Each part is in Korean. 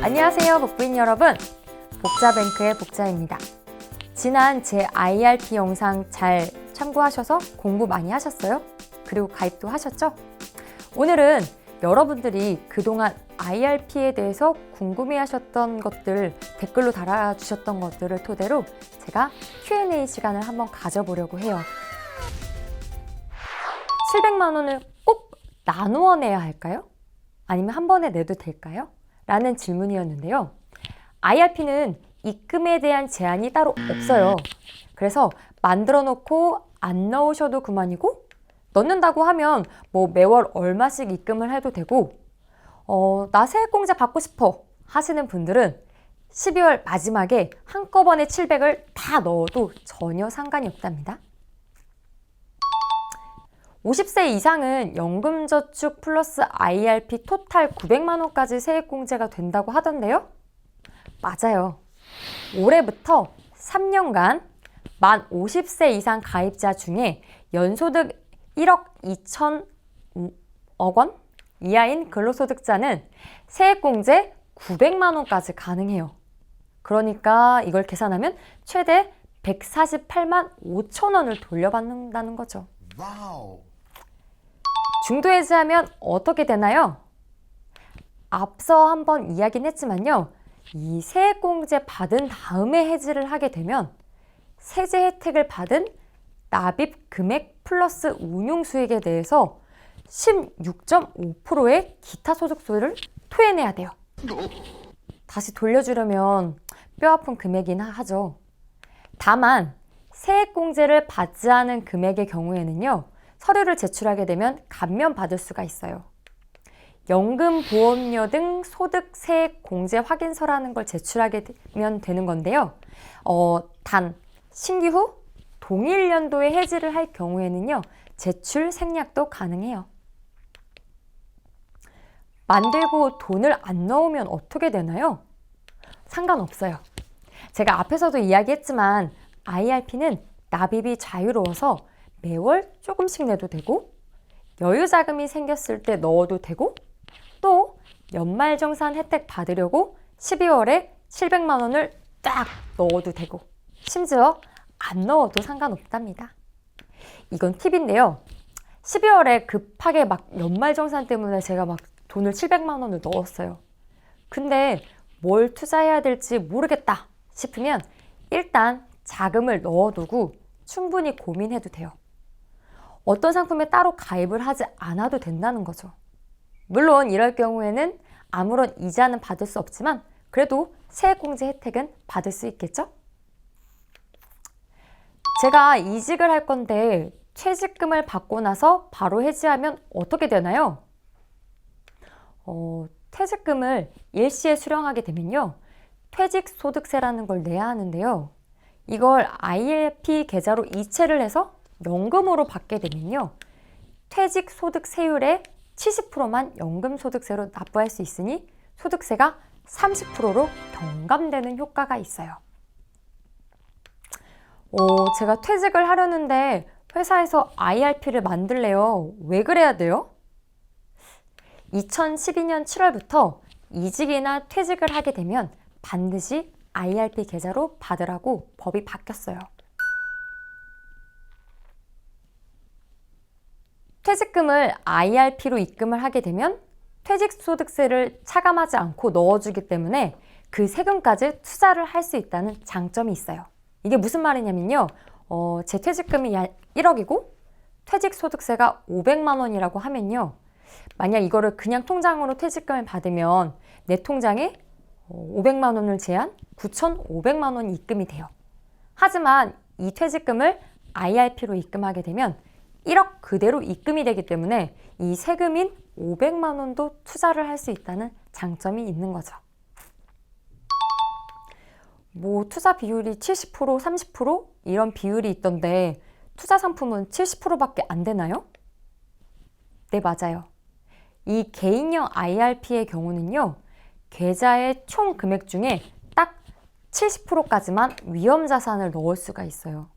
안녕하세요, 복부인 여러분. 복자뱅크의 복자입니다. 지난 제 IRP 영상 잘 참고하셔서 공부 많이 하셨어요? 그리고 가입도 하셨죠? 오늘은 여러분들이 그동안 IRP에 대해서 궁금해하셨던 것들, 댓글로 달아주셨던 것들을 토대로 제가 Q&A 시간을 한번 가져보려고 해요. 700만 원을 꼭 나누어 내야 할까요? 아니면 한 번에 내도 될까요? 라는 질문이었는데요. IRP는 입금에 대한 제한이 따로 없어요. 그래서 만들어 놓고 안 넣으셔도 그만이고, 넣는다고 하면 뭐 매월 얼마씩 입금을 해도 되고, 나 세액공제 받고 싶어 하시는 분들은 12월 마지막에 한꺼번에 700을 다 넣어도 전혀 상관이 없답니다. 50세 이상은 연금저축 플러스 IRP 토탈 900만 원까지 세액공제가 된다고 하던데요. 맞아요. 올해부터 3년간 만 50세 이상 가입자 중에 연소득 1억 2천억 원 이하인 근로소득자는 세액공제 900만 원까지 가능해요. 그러니까 이걸 계산하면 최대 148만 5천 원을 돌려받는다는 거죠. 와우. 중도해지하면 어떻게 되나요? 앞서 한번 이야기는 했지만요. 이 세액공제 받은 다음에 해지를 하게 되면 세제 혜택을 받은 납입 금액 플러스 운용수익에 대해서 16.5%의 기타 소득세를 토해내야 돼요. 다시 돌려주려면 뼈아픈 금액이긴 하죠. 다만 세액공제를 받지 않은 금액의 경우에는요. 서류를 제출하게 되면 감면받을 수가 있어요. 연금보험료 등 소득세액공제 확인서라는 걸 제출하게 되면 되는 건데요. 단 신규 후 동일 연도에 해지를 할 경우에는요. 제출 생략도 가능해요. 만들고 돈을 안 넣으면 어떻게 되나요? 상관없어요. 제가 앞에서도 이야기했지만 IRP는 납입이 자유로워서 매월 조금씩 내도 되고 여유자금이 생겼을 때 넣어도 되고 또 연말정산 혜택 받으려고 12월에 700만 원을 딱 넣어도 되고 심지어 안 넣어도 상관없답니다. 이건 팁인데요. 12월에 급하게 막 연말정산 때문에 제가 막 돈을 700만 원을 넣었어요. 근데 뭘 투자해야 될지 모르겠다 싶으면 일단 자금을 넣어두고 충분히 고민해도 돼요. 어떤 상품에 따로 가입을 하지 않아도 된다는 거죠. 물론 이럴 경우에는 아무런 이자는 받을 수 없지만 그래도 세액공제 혜택은 받을 수 있겠죠? 제가 이직을 할 건데 퇴직금을 받고 나서 바로 해지하면 어떻게 되나요? 퇴직금을 일시에 수령하게 되면요. 퇴직소득세라는 걸 내야 하는데요. 이걸 IRP 계좌로 이체를 해서 연금으로 받게 되면요. 퇴직소득세율의 70%만 연금소득세로 납부할 수 있으니 소득세가 30%로 경감되는 효과가 있어요. 제가 퇴직을 하려는데 회사에서 IRP를 만들래요. 왜 그래야 돼요? 2012년 7월부터 이직이나 퇴직을 하게 되면 반드시 IRP 계좌로 받으라고 법이 바뀌었어요. 퇴직금을 IRP로 입금을 하게 되면 퇴직소득세를 차감하지 않고 넣어주기 때문에 그 세금까지 투자를 할 수 있다는 장점이 있어요. 이게 무슨 말이냐면요. 제 퇴직금이 1억이고 퇴직소득세가 500만 원이라고 하면요. 만약 이거를 그냥 통장으로 퇴직금을 받으면 내 통장에 500만 원을 제한 9,500만 원이 입금이 돼요. 하지만 이 퇴직금을 IRP로 입금하게 되면 1억 그대로 입금이 되기 때문에 이 세금인 500만 원도 투자를 할 수 있다는 장점이 있는 거죠. 뭐 투자 비율이 70%, 30% 이런 비율이 있던데 투자 상품은 70%밖에 안 되나요? 네, 맞아요. 이 개인형 IRP의 경우는요. 계좌의 총 금액 중에 딱 70%까지만 위험자산을 넣을 수가 있어요.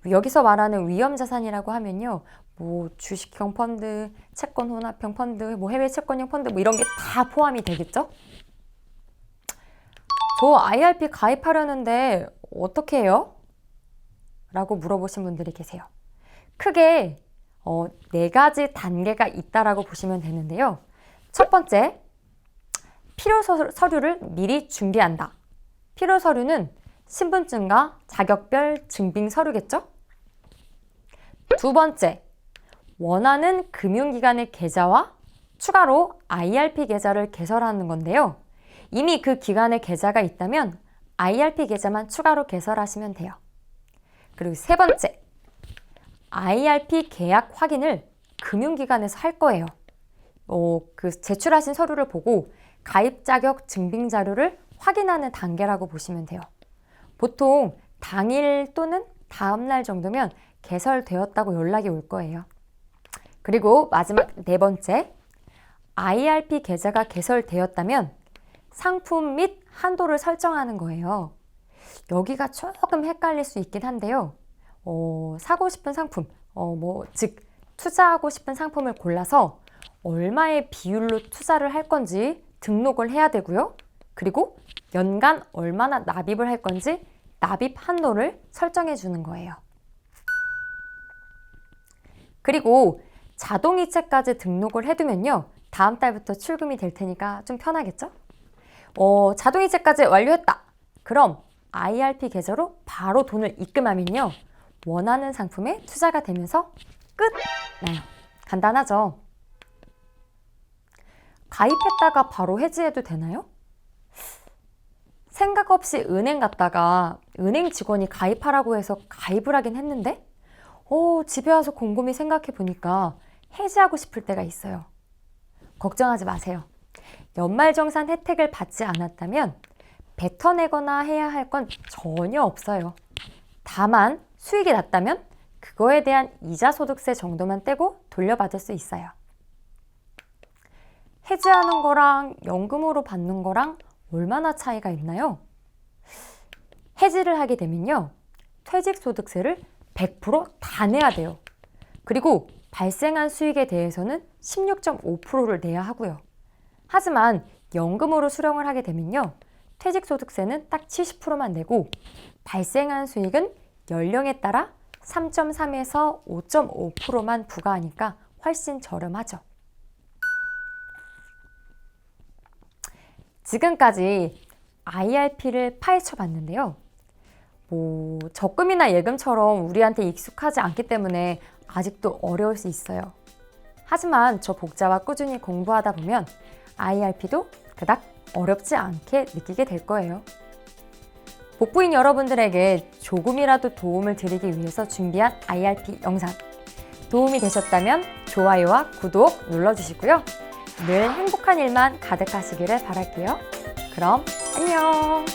여기서 말하는 위험자산이라고 하면요. 뭐 주식형 펀드, 채권 혼합형 펀드, 뭐 해외 채권형 펀드 뭐 이런 게 다 포함이 되겠죠? 저 IRP 가입하려는데 어떻게 해요? 라고 물어보신 분들이 계세요. 크게 4가지 단계가 있다라고 보시면 되는데요. 첫 번째, 필요 서류를 미리 준비한다. 필요 서류는 신분증과 자격별 증빙 서류겠죠? 두 번째, 원하는 금융기관의 계좌와 추가로 IRP 계좌를 개설하는 건데요. 이미 그 기관의 계좌가 있다면 IRP 계좌만 추가로 개설하시면 돼요. 그리고 세 번째, IRP 계약 확인을 금융기관에서 할 거예요. 그 제출하신 서류를 보고 가입 자격 증빙 자료를 확인하는 단계라고 보시면 돼요. 보통 당일 또는 다음날 정도면 개설되었다고 연락이 올 거예요. 그리고 마지막 네 번째, IRP 계좌가 개설되었다면 상품 및 한도를 설정하는 거예요. 여기가 조금 헷갈릴 수 있긴 한데요. 사고 싶은 상품, 즉 투자하고 싶은 상품을 골라서 얼마의 비율로 투자를 할 건지 등록을 해야 되고요. 그리고 연간 얼마나 납입을 할 건지 납입 한도를 설정해 주는 거예요. 그리고 자동이체까지 등록을 해두면요. 다음 달부터 출금이 될 테니까 좀 편하겠죠? 자동이체까지 완료했다. 그럼 IRP 계좌로 바로 돈을 입금하면요. 원하는 상품에 투자가 되면서 끝! 나요. 간단하죠? 가입했다가 바로 해지해도 되나요? 생각 없이 은행 갔다가 은행 직원이 가입하라고 해서 가입을 하긴 했는데 집에 와서 곰곰이 생각해 보니까 해지하고 싶을 때가 있어요. 걱정하지 마세요. 연말정산 혜택을 받지 않았다면 뱉어내거나 해야 할 건 전혀 없어요. 다만 수익이 났다면 그거에 대한 이자 소득세 정도만 떼고 돌려받을 수 있어요. 해지하는 거랑 연금으로 받는 거랑 얼마나 차이가 있나요? 해지를 하게 되면요. 퇴직소득세를 100% 다 내야 돼요. 그리고 발생한 수익에 대해서는 16.5%를 내야 하고요. 하지만 연금으로 수령을 하게 되면요. 퇴직소득세는 딱 70%만 내고 발생한 수익은 연령에 따라 3.3에서 5.5%만 부과하니까 훨씬 저렴하죠. 지금까지 IRP를 파헤쳐 봤는데요. 적금이나 예금처럼 우리한테 익숙하지 않기 때문에 아직도 어려울 수 있어요. 하지만 저 복자와 꾸준히 공부하다 보면 IRP도 그닥 어렵지 않게 느끼게 될 거예요. 복부인 여러분들에게 조금이라도 도움을 드리기 위해서 준비한 IRP 영상 도움이 되셨다면 좋아요와 구독 눌러주시고요. 늘 행복한 일만 가득하시기를 바랄게요. 그럼 안녕!